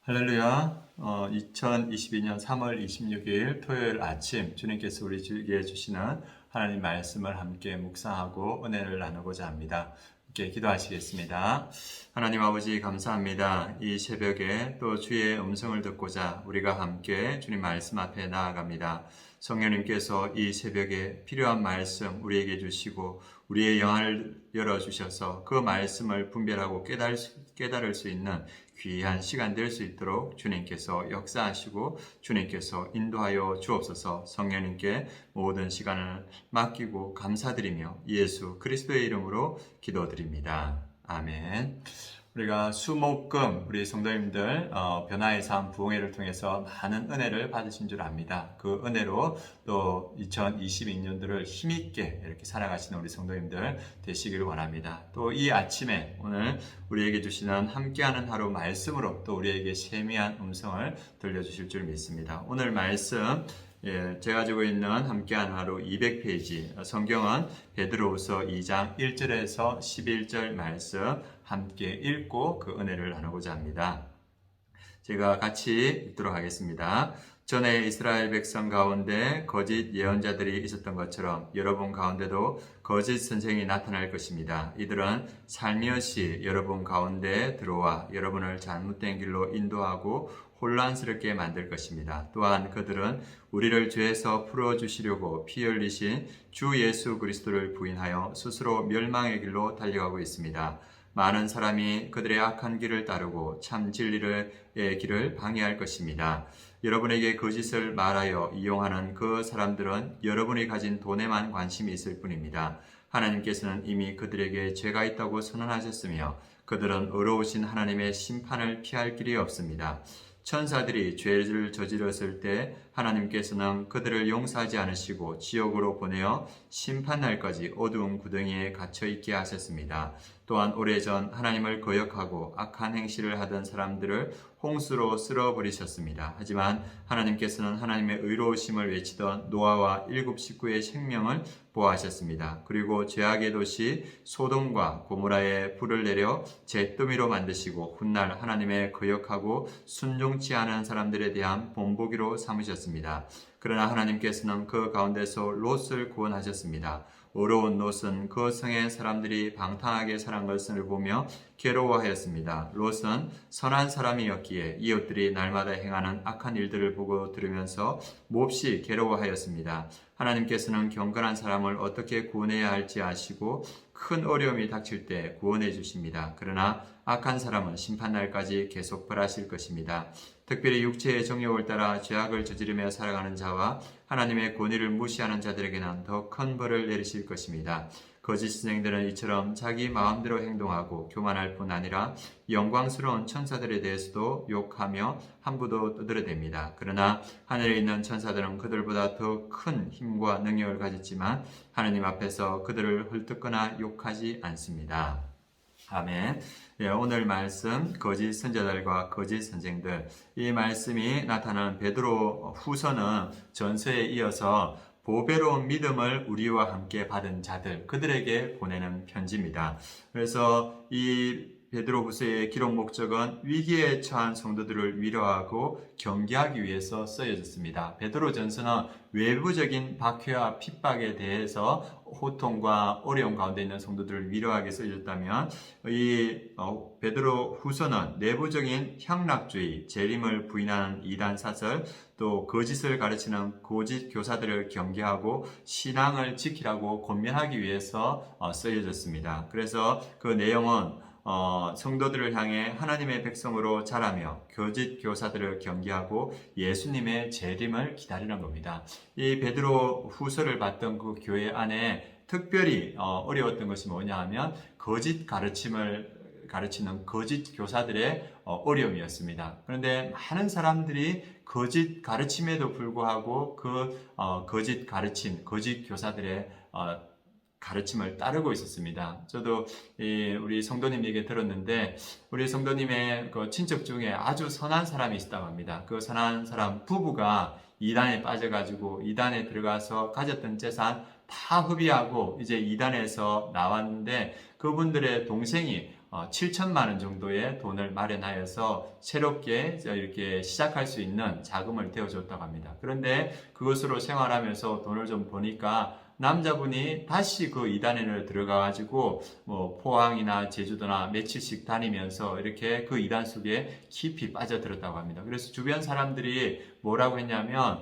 할렐루야. 2022년 3월 26일 토요일 아침 주님께서 우리에게 주시는 하나님 말씀을 함께 묵상하고 은혜를 나누고자 합니다. 함께 기도하시겠습니다. 하나님 아버지 감사합니다. 이 새벽에 또 주의 음성을 듣고자 우리가 함께 주님 말씀 앞에 나아갑니다. 성령님께서 이 새벽에 필요한 말씀 우리에게 주시고 우리의 영안을 열어주셔서 그 말씀을 분별하고 깨달을 수 있는 귀한 시간 될 수 있도록 주님께서 역사하시고 주님께서 인도하여 주옵소서. 성령님께 모든 시간을 맡기고 감사드리며 예수 그리스도의 이름으로 기도드립니다. 아멘. 우리가 수목금 우리 성도님들 변화의 삶 부흥회를 통해서 많은 은혜를 받으신 줄 압니다. 그 은혜로 또 2022년도를 힘있게 이렇게 살아가시는 우리 성도님들 되시기를 원합니다. 또 이 아침에 오늘 우리에게 주시는 함께하는 하루 말씀으로 또 우리에게 세미한 음성을 들려주실 줄 믿습니다. 오늘 말씀 제가 가지고 있는 함께한 하루 200페이지 성경은 베드로후서 2장 1절에서 11절 말씀 함께 읽고 그 은혜를 나누고자 합니다. 제가 같이 읽도록 하겠습니다. 전에 이스라엘 백성 가운데 거짓 예언자들이 있었던 것처럼 여러분 가운데도 거짓 선생이 나타날 것입니다. 이들은 살며시 여러분 가운데 들어와 여러분을 잘못된 길로 인도하고 혼란스럽게 만들 것입니다. 또한 그들은 우리를 죄에서 풀어주시려고 피 흘리신 주 예수 그리스도를 부인하여 스스로 멸망의 길로 달려가고 있습니다. 많은 사람이 그들의 악한 길을 따르고 참 진리의 길을 방해할 것입니다. 여러분에게 거짓을 말하여 이용하는 그 사람들은 여러분이 가진 돈에만 관심이 있을 뿐입니다. 하나님께서는 이미 그들에게 죄가 있다고 선언하셨으며 그들은 의로우신 하나님의 심판을 피할 길이 없습니다. 천사들이 죄를 저질렀을 때 하나님께서는 그들을 용서하지 않으시고 지옥으로 보내어 심판날까지 어두운 구덩이에 갇혀 있게 하셨습니다. 또한 오래전 하나님을 거역하고 악한 행실을 하던 사람들을 홍수로 쓸어버리셨습니다. 하지만 하나님께서는 하나님의 의로우심을 외치던 노아와 7 식구의 생명을 보호하셨습니다. 그리고 죄악의 도시 소돔과 고모라에 불을 내려 잿더미로 만드시고 훗날 하나님의 거역하고 순종치 않은 사람들에 대한 본보기로 삼으셨습니다. 그러나 하나님께서는 그 가운데서 롯을 구원하셨습니다. 어려운 롯은 그 성의 사람들이 방탕하게 살한 것을 보며 괴로워하였습니다. 롯은 선한 사람이었기에 이웃들이 날마다 행하는 악한 일들을 보고 들으면서 몹시 괴로워하였습니다. 하나님께서는 경건한 사람을 어떻게 구원해야 할지 아시고 큰 어려움이 닥칠 때 구원해 주십니다. 그러나 악한 사람은 심판날까지 계속 벌하실 것입니다. 특별히 육체의 정욕을 따라 죄악을 저지르며 살아가는 자와 하나님의 권위를 무시하는 자들에게는 더 큰 벌을 내리실 것입니다. 거짓 선생들은 이처럼 자기 마음대로 행동하고 교만할 뿐 아니라 영광스러운 천사들에 대해서도 욕하며 함부로 떠들어댑니다. 그러나 하늘에 있는 천사들은 그들보다 더 큰 힘과 능력을 가졌지만 하나님 앞에서 그들을 헐뜯거나 욕하지 않습니다. 아멘. 오늘 말씀 거짓 선지자들과 거짓 선생들, 이 말씀이 나타나는 베드로 후서는 전서에 이어서 보배로운 믿음을 우리와 함께 받은 자들, 그들에게 보내는 편지입니다. 그래서 이 베드로후서의 기록 목적은 위기에 처한 성도들을 위로하고 경계하기 위해서 쓰여졌습니다. 베드로전서는 외부적인 박해와 핍박에 대해서 호통과 어려움 가운데 있는 성도들을 위로하기 쓰여졌다면 이 베드로후서는 내부적인 향락주의, 재림을 부인하는 이단 사설, 또 거짓을 가르치는 거짓 교사들을 경계하고 신앙을 지키라고 권면하기 위해서 쓰여졌습니다. 그래서 그 내용은 성도들을 향해 하나님의 백성으로 자라며 거짓 교사들을 경계하고 예수님의 재림을 기다리는 겁니다. 이 베드로 후서를 받던 그 교회 안에 특별히 어려웠던 것이 뭐냐 하면 거짓 가르침을 가르치는 거짓 교사들의 어려움이었습니다. 그런데 많은 사람들이 거짓 가르침에도 불구하고 그 거짓 가르침, 거짓 교사들의 가르침을 따르고 있었습니다. 저도 우리 성도님 얘기 들었는데 우리 성도님의 그 친척 중에 아주 선한 사람이 있다고 합니다. 그 선한 사람 부부가 이단에 빠져가지고 이단에 들어가서 가졌던 재산 다 흡의하고 이제 이단에서 나왔는데 그분들의 동생이 7천만 원 정도의 돈을 마련하여서 새롭게 이렇게 시작할 수 있는 자금을 대어줬다고 합니다. 그런데 그것으로 생활하면서 돈을 좀 버니까 남자분이 다시 그 이단에 들어가가지고 포항이나 제주도나 며칠씩 다니면서 이렇게 그 이단 속에 깊이 빠져들었다고 합니다. 그래서 주변 사람들이 뭐라고 했냐면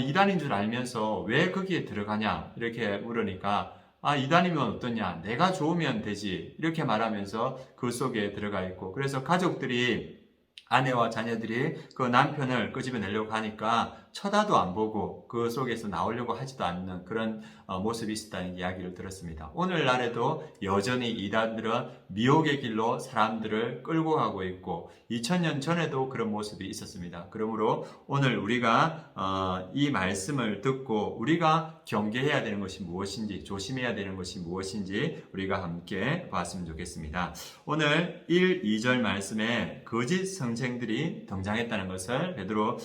이단인 줄 알면서 왜 거기에 들어가냐 이렇게 물으니까 이단이면 어떠냐 내가 좋으면 되지 이렇게 말하면서 그 속에 들어가 있고, 그래서 가족들이 아내와 자녀들이 그 남편을 끄집어내려고 하니까 쳐다도 안 보고 그 속에서 나오려고 하지도 않는 그런 모습이 있었다는 이야기를 들었습니다. 오늘날에도 여전히 이단들은 미혹의 길로 사람들을 끌고 가고 있고 2000년 전에도 그런 모습이 있었습니다. 그러므로 오늘 우리가 이 말씀을 듣고 우리가 경계해야 되는 것이 무엇인지, 조심해야 되는 것이 무엇인지 우리가 함께 봤으면 좋겠습니다. 오늘 1, 2절 말씀에 거짓 선생들이 등장했다는 것을 베드로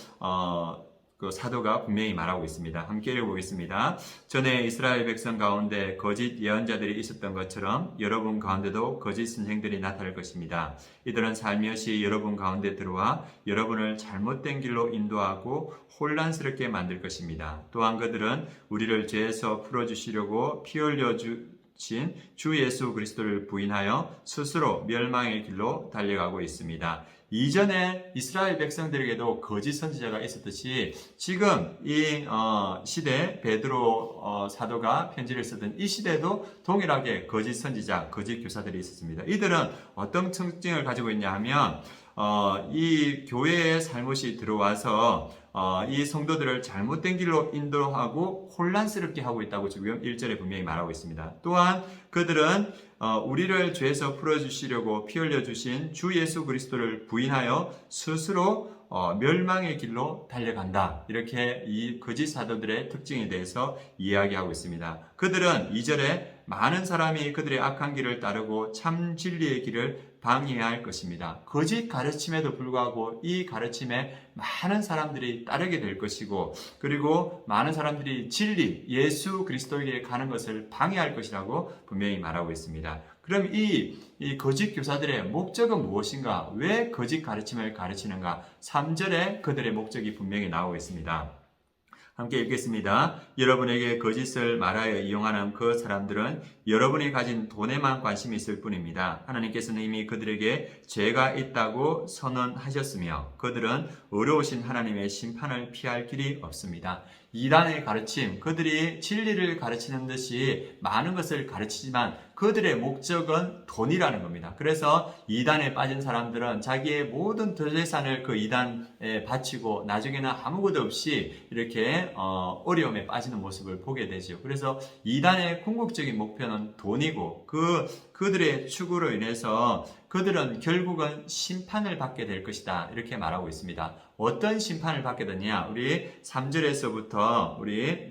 그 사도가 분명히 말하고 있습니다. 함께 읽어보겠습니다. 전에 이스라엘 백성 가운데 거짓 예언자들이 있었던 것처럼 여러분 가운데도 거짓 선생들이 나타날 것입니다. 이들은 살며시 여러분 가운데 들어와 여러분을 잘못된 길로 인도하고 혼란스럽게 만들 것입니다. 또한 그들은 우리를 죄에서 풀어주시려고 피 흘려 주신 주 예수 그리스도를 부인하여 스스로 멸망의 길로 달려가고 있습니다. 이전에 이스라엘 백성들에게도 거짓 선지자가 있었듯이 지금 이 시대 베드로 사도가 편지를 쓰던 이 시대에도 동일하게 거짓 선지자, 거짓 교사들이 있었습니다. 이들은 어떤 특징을 가지고 있냐 하면 이 교회에 살못이 들어와서 이 성도들을 잘못된 길로 인도하고 혼란스럽게 하고 있다고 지금 1절에 분명히 말하고 있습니다. 또한 그들은 우리를 죄에서 풀어주시려고 피 흘려주신 주 예수 그리스도를 부인하여 스스로 멸망의 길로 달려간다. 이렇게 이 거짓 사도들의 특징에 대해서 이야기하고 있습니다. 그들은 2절에 많은 사람이 그들의 악한 길을 따르고 참 진리의 길을 방해해야 할 것입니다. 거짓 가르침에도 불구하고 이 가르침에 많은 사람들이 따르게 될 것이고, 그리고 많은 사람들이 진리, 예수 그리스도에게 가는 것을 방해할 것이라고 분명히 말하고 있습니다. 그럼 이 거짓 교사들의 목적은 무엇인가? 왜 거짓 가르침을 가르치는가? 3절에 그들의 목적이 분명히 나오고 있습니다. 함께 읽겠습니다. 여러분에게 거짓을 말하여 이용하는 그 사람들은 여러분이 가진 돈에만 관심이 있을 뿐입니다. 하나님께서는 이미 그들에게 죄가 있다고 선언하셨으며 그들은 의로우신 하나님의 심판을 피할 길이 없습니다. 이단의 가르침, 그들이 진리를 가르치는 듯이 많은 것을 가르치지만 그들의 목적은 돈이라는 겁니다. 그래서 이단에 빠진 사람들은 자기의 모든 재산을 그 이단에 바치고 나중에는 아무것도 없이 이렇게 어려움에 빠지는 모습을 보게 되죠. 그래서 이단의 궁극적인 목표는 돈이고 그들의 추구로 인해서 그들은 결국은 심판을 받게 될 것이다. 이렇게 말하고 있습니다. 어떤 심판을 받게 되냐? 우리 3절에서부터 우리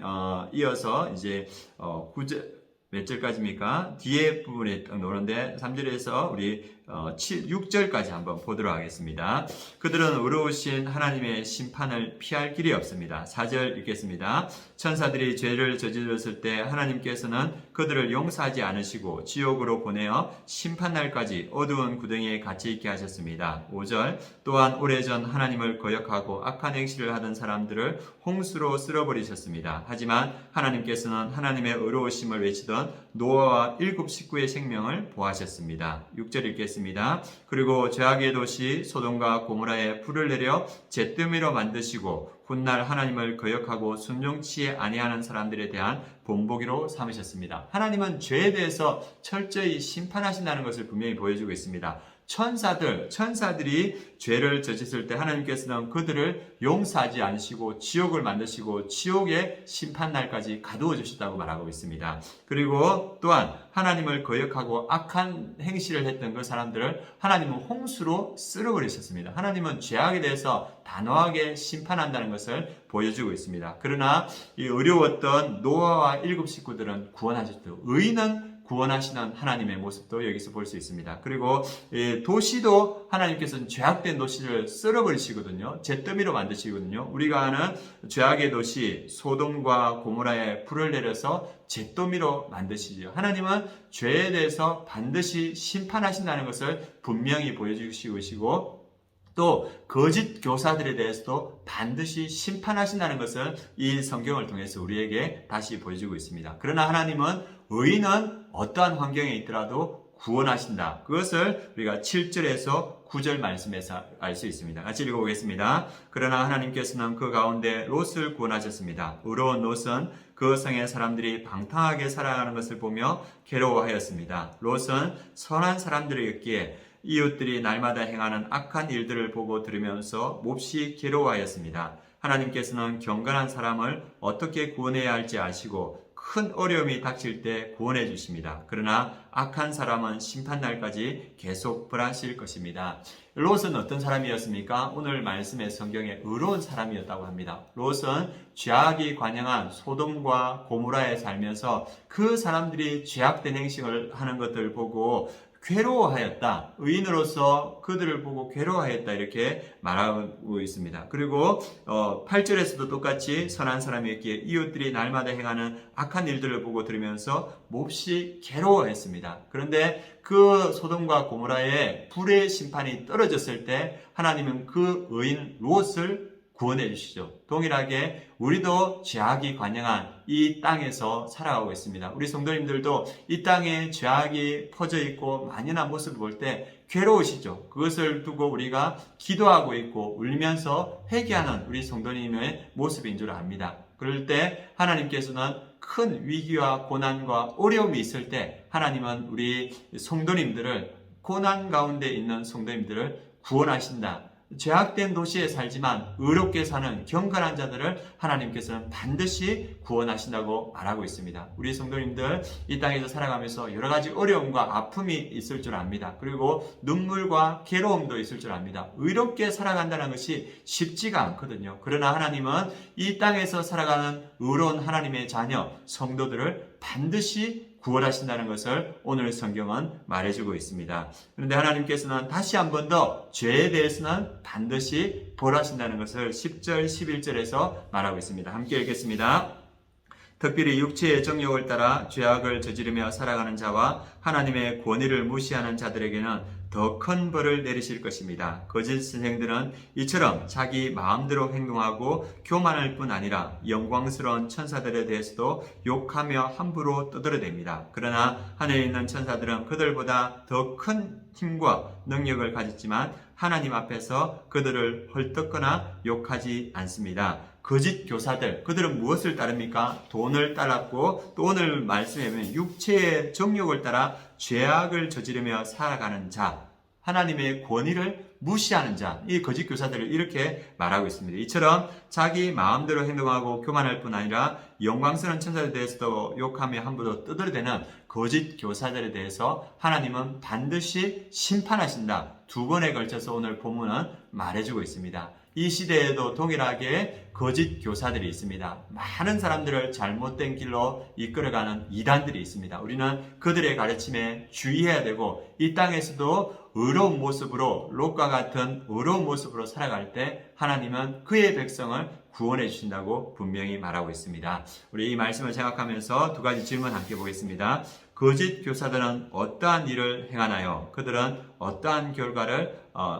이어서 이제 9절 몇 절까지입니까? 뒤에 부분에 딱 나오는데 3절에서 우리 6절까지 한번 보도록 하겠습니다. 그들은 의로우신 하나님의 심판을 피할 길이 없습니다. 4절 읽겠습니다. 천사들이 죄를 저질렀을 때 하나님께서는 그들을 용서하지 않으시고 지옥으로 보내어 심판날까지 어두운 구덩이에 갇혀 있게 하셨습니다. 5절 또한 오래전 하나님을 거역하고 악한 행실을 하던 사람들을 홍수로 쓸어버리셨습니다. 하지만 하나님께서는 하나님의 의로우심을 외치던 노아와 7 식구의 생명을 보하셨습니다. 6절 읽겠습니다. 그리고 죄악의 도시 소돔과 고모라에 불을 내려 잿더미로 만드시고 훗날 하나님을 거역하고 순종치 아니하는 사람들에 대한 본보기로 삼으셨습니다. 하나님은 죄에 대해서 철저히 심판하신다는 것을 분명히 보여주고 있습니다. 천사들이 죄를 저질렀을 때 하나님께서는 그들을 용서하지 않으시고 지옥을 만드시고 지옥의 심판날까지 가두어 주셨다고 말하고 있습니다. 그리고 또한 하나님을 거역하고 악한 행실을 했던 그 사람들을 하나님은 홍수로 쓸어버리셨습니다. 하나님은 죄악에 대해서 단호하게 심판한다는 것을 보여주고 있습니다. 그러나 이 어려웠던 노아와 7 식구들은 구원하셨죠. 의인은 구원하시는 하나님의 모습도 여기서 볼 수 있습니다. 그리고 도시도 하나님께서는 죄악된 도시를 썰어버리시거든요. 잿더미로 만드시거든요. 우리가 아는 죄악의 도시 소돔과 고모라에 불을 내려서 잿더미로 만드시죠. 하나님은 죄에 대해서 반드시 심판하신다는 것을 분명히 보여주시고 또 거짓 교사들에 대해서도 반드시 심판하신다는 것을 이 성경을 통해서 우리에게 다시 보여주고 있습니다. 그러나 하나님은 의인은 어떠한 환경에 있더라도 구원하신다. 그것을 우리가 7절에서 9절 말씀에서 알 수 있습니다. 같이 읽어보겠습니다. 그러나 하나님께서는 그 가운데 롯을 구원하셨습니다. 의로운 롯은 그 성의 사람들이 방탕하게 살아가는 것을 보며 괴로워하였습니다. 롯은 선한 사람들이었기에 이웃들이 날마다 행하는 악한 일들을 보고 들으면서 몹시 괴로워하였습니다. 하나님께서는 경건한 사람을 어떻게 구원해야 할지 아시고 큰 어려움이 닥칠 때 구원해 주십니다. 그러나 악한 사람은 심판날까지 계속 벌하실 것입니다. 롯은 어떤 사람이었습니까? 오늘 말씀의 성경에 의로운 사람이었다고 합니다. 롯은 죄악이 관영한 소돔과 고모라에 살면서 그 사람들이 죄악된 행식을 하는 것들을 보고 괴로워하였다. 의인으로서 그들을 보고 괴로워하였다. 이렇게 말하고 있습니다. 그리고 8절에서도 똑같이 선한 사람이었기에 이웃들이 날마다 행하는 악한 일들을 보고 들으면서 몹시 괴로워했습니다. 그런데 그 소돔과 고모라에 불의 심판이 떨어졌을 때 하나님은 그 의인 롯을 구원해 주시죠. 동일하게 우리도 죄악이 관영한 이 땅에서 살아가고 있습니다. 우리 성도님들도 이 땅에 죄악이 퍼져 있고 만연한 모습을 볼 때 괴로우시죠. 그것을 두고 우리가 기도하고 있고 울면서 회개하는 우리 성도님의 모습인 줄 압니다. 그럴 때 하나님께서는 큰 위기와 고난과 어려움이 있을 때 하나님은 우리 성도님들을 고난 가운데 있는 성도님들을 구원하신다. 죄악된 도시에 살지만 의롭게 사는 경건한 자들을 하나님께서는 반드시 구원하신다고 말하고 있습니다. 우리 성도님들 이 땅에서 살아가면서 여러 가지 어려움과 아픔이 있을 줄 압니다. 그리고 눈물과 괴로움도 있을 줄 압니다. 의롭게 살아간다는 것이 쉽지가 않거든요. 그러나 하나님은 이 땅에서 살아가는 의로운 하나님의 자녀 성도들을 반드시 구원하신다는 것을 오늘 성경은 말해주고 있습니다. 그런데 하나님께서는 다시 한 번 더 죄에 대해서는 반드시 벌하신다는 것을 10절, 11절에서 말하고 있습니다. 함께 읽겠습니다. 특별히 육체의 정욕을 따라 죄악을 저지르며 살아가는 자와 하나님의 권위를 무시하는 자들에게는 더 큰 벌을 내리실 것입니다. 거짓 선생들은 이처럼 자기 마음대로 행동하고 교만할 뿐 아니라 영광스러운 천사들에 대해서도 욕하며 함부로 떠들어댑니다. 그러나 하늘에 있는 천사들은 그들보다 더 큰 힘과 능력을 가졌지만 하나님 앞에서 그들을 헐뜯거나 욕하지 않습니다. 거짓 교사들, 그들은 무엇을 따릅니까? 돈을 따랐고 또 오늘 말씀에 보면 육체의 정욕을 따라 죄악을 저지르며 살아가는 자, 하나님의 권위를 무시하는 자, 이 거짓 교사들을 이렇게 말하고 있습니다. 이처럼 자기 마음대로 행동하고 교만할 뿐 아니라 영광스러운 천사들에 대해서도 욕하며 함부로 떠들어대는 거짓 교사들에 대해서 하나님은 반드시 심판하신다. 두 번에 걸쳐서 오늘 본문은 말해주고 있습니다. 이 시대에도 동일하게 거짓 교사들이 있습니다. 많은 사람들을 잘못된 길로 이끌어가는 이단들이 있습니다. 우리는 그들의 가르침에 주의해야 되고 이 땅에서도 의로운 모습으로 롯과 같은 의로운 모습으로 살아갈 때 하나님은 그의 백성을 구원해 주신다고 분명히 말하고 있습니다. 우리 이 말씀을 생각하면서 두 가지 질문 함께 보겠습니다. 거짓 교사들은 어떠한 일을 행하나요? 그들은 어떠한 결과를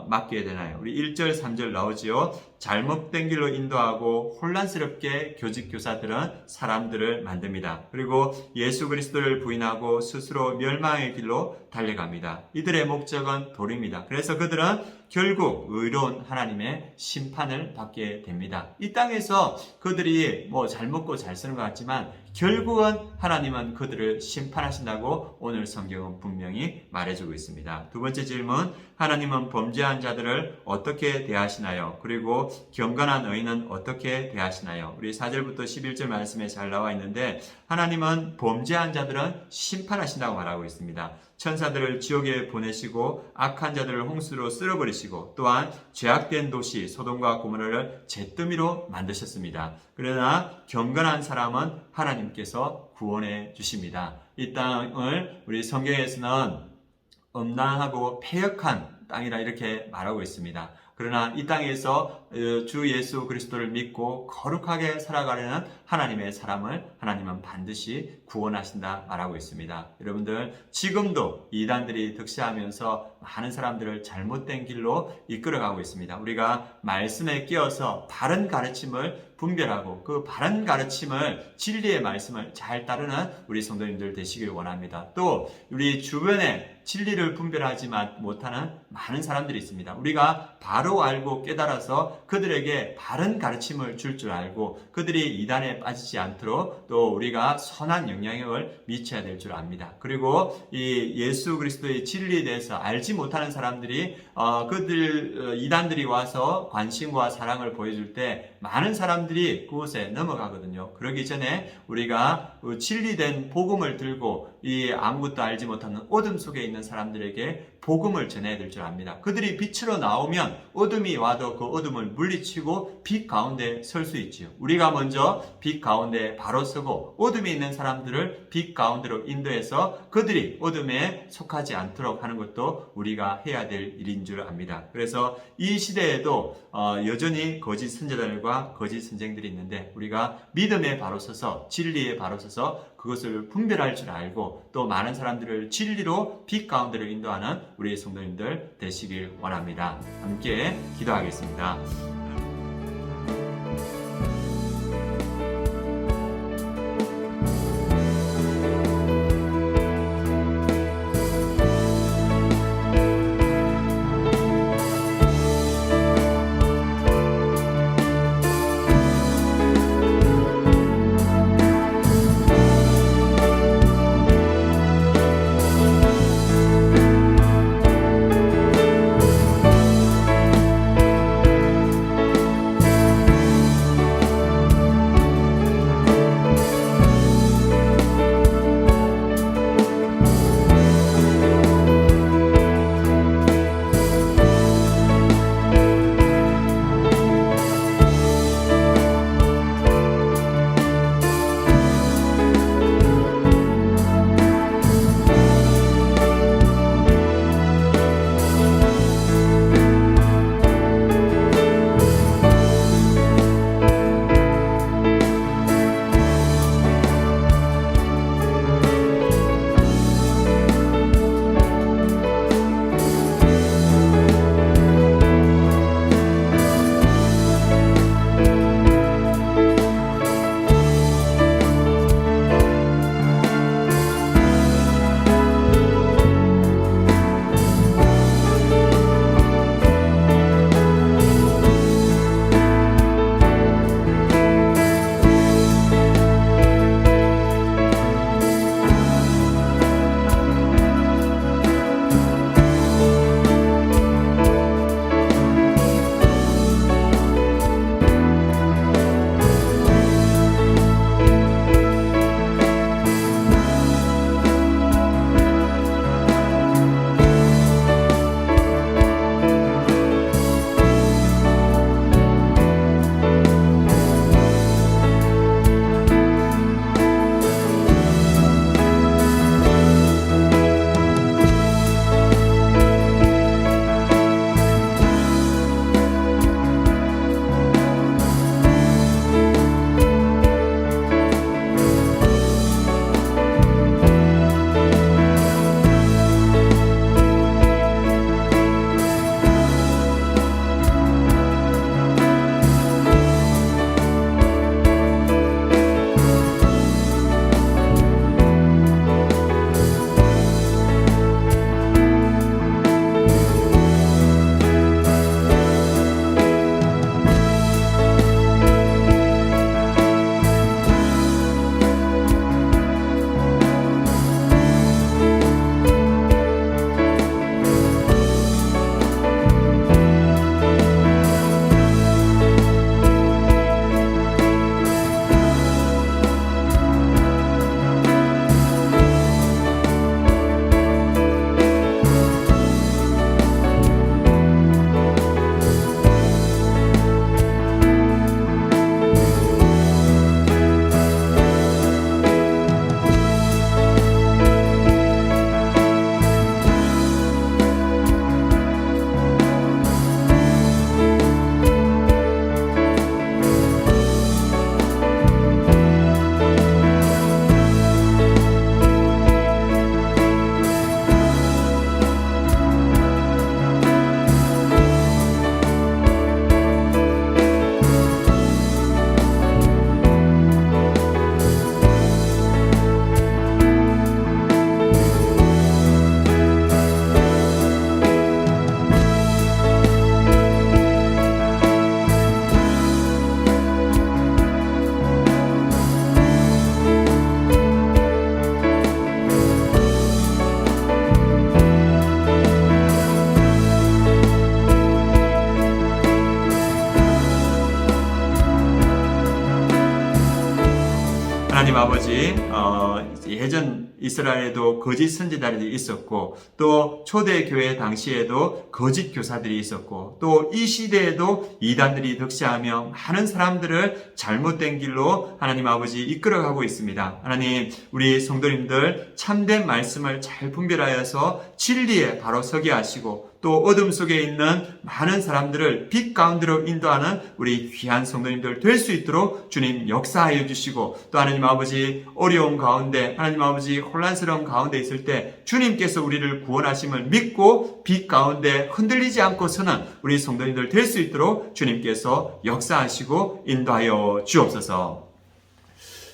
맞게 되나요? 우리 1절, 3절 나오지요. 잘못된 길로 인도하고 혼란스럽게 거짓 교사들은 사람들을 만듭니다. 그리고 예수 그리스도를 부인하고 스스로 멸망의 길로 달려갑니다. 이들의 목적은 돌입니다. 그래서 그들은 결국 의로운 하나님의 심판을 받게 됩니다. 이 땅에서 그들이 잘 먹고 잘 쓰는 것 같지만 결국은 하나님은 그들을 심판하신다고 오늘 성경은 분명히 말해주고 있습니다. 두 번째 질문, 하나님은 범죄한 자들을 어떻게 대하시나요? 그리고 그리고 경건한 의인은 어떻게 대하시나요? 우리 4절부터 11절 말씀에 잘 나와 있는데 하나님은 범죄한 자들은 심판하신다고 말하고 있습니다. 천사들을 지옥에 보내시고 악한 자들을 홍수로 쓸어버리시고 또한 죄악된 도시 소돔과 고모라를 잿더미로 만드셨습니다. 그러나 경건한 사람은 하나님께서 구원해 주십니다. 이 땅을 우리 성경에서는 음란하고 패역한 땅이라 이렇게 말하고 있습니다. 그러나 이 땅에서 주 예수 그리스도를 믿고 거룩하게 살아가려는 하나님의 사람을 하나님은 반드시 구원하신다 말하고 있습니다. 여러분들 지금도 이단들이 득세하면서 많은 사람들을 잘못된 길로 이끌어가고 있습니다. 우리가 말씀에 끼어서 바른 가르침을 분별하고 그 바른 가르침을 진리의 말씀을 잘 따르는 우리 성도님들 되시길 원합니다. 또 우리 주변에 진리를 분별하지 못하는 많은 사람들이 있습니다. 우리가 바로 알고 깨달아서 그들에게 바른 가르침을 줄 알고 그들이 이단에 빠지지 않도록 또 우리가 선한 영향력을 미쳐야 될 줄 압니다. 그리고 이 예수 그리스도의 진리에 대해서 알지 못하는 사람들이 이단들이 와서 관심과 사랑을 보여줄 때 많은 사람들이 그곳에 넘어가거든요. 그러기 전에 우리가 진리된 복음을 들고 이 아무것도 알지 못하는 어둠 속에 있는 사람들에게 복음을 전해야 될 줄 압니다. 그들이 빛으로 나오면 어둠이 와도 그 어둠을 물리치고 빛 가운데 설 수 있지요. 우리가 먼저 빛 가운데 바로 서고 어둠에 있는 사람들을 빛 가운데로 인도해서 그들이 어둠에 속하지 않도록 하는 것도 우리가 해야 될 일인 줄 압니다. 그래서 이 시대에도 여전히 거짓 선지자들과 거짓 선생들이 있는데 우리가 믿음에 바로 서서 진리에 바로 서서 그것을 분별할 줄 알고 또 많은 사람들을 진리로 빛 가운데로 인도하는 우리 성도님들 되시길 원합니다. 함께 기도하겠습니다. 아버지 예전 이스라엘에도 거짓 선지자들이 있었고 또 초대교회 당시에도 거짓 교사들이 있었고 또 이 시대에도 이단들이 득세하며 많은 사람들을 잘못된 길로 하나님 아버지 이끌어가고 있습니다. 하나님, 우리 성도님들 참된 말씀을 잘 분별하여서 진리에 바로 서게 하시고 또 어둠 속에 있는 많은 사람들을 빛 가운데로 인도하는 우리 귀한 성도님들 될 수 있도록 주님 역사하여 주시고 또 하나님 아버지 어려운 가운데 하나님 아버지 혼란스러운 가운데 있을 때 주님께서 우리를 구원하심을 믿고 빛 가운데 흔들리지 않고 서는 우리 성도님들 될 수 있도록 주님께서 역사하시고 인도하여 주옵소서.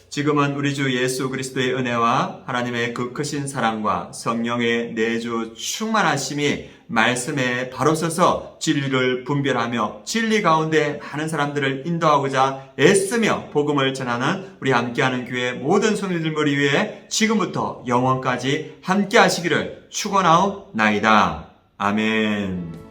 지금은 우리 주 예수 그리스도의 은혜와 하나님의 그 크신 사랑과 성령의 내주 충만하심이 말씀에 바로 서서 진리를 분별하며 진리 가운데 많은 사람들을 인도하고자 애쓰며 복음을 전하는 우리 함께하는 교회 모든 성도들 머리 위에 지금부터 영원까지 함께 하시기를 축원하옵나이다. 아멘.